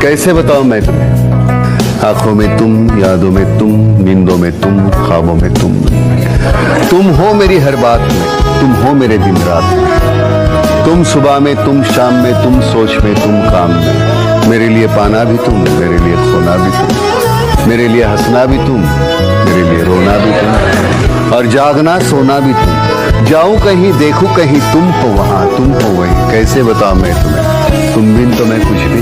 कैसे बताऊं मैं तुम्हें। आंखों में तुम, यादों में तुम, नींदों में तुम, ख्वाबों में तुम हो मेरी हर बात में, तुम हो मेरे दिन रात में। तुम सुबह में, तुम शाम में, तुम सोच में, तुम काम में। मेरे लिए पाना भी तुम, मेरे लिए खोना भी तुम, मेरे लिए हंसना भी तुम, मेरे लिए रोना भी तुम, और जागना सोना भी तुम। जाऊं कहीं देखूं कहीं, तुम हो वहां, तुम हो वहीं। कैसे बताऊं मैं तुम्हें, तुम बिन तो मैं कुछ भी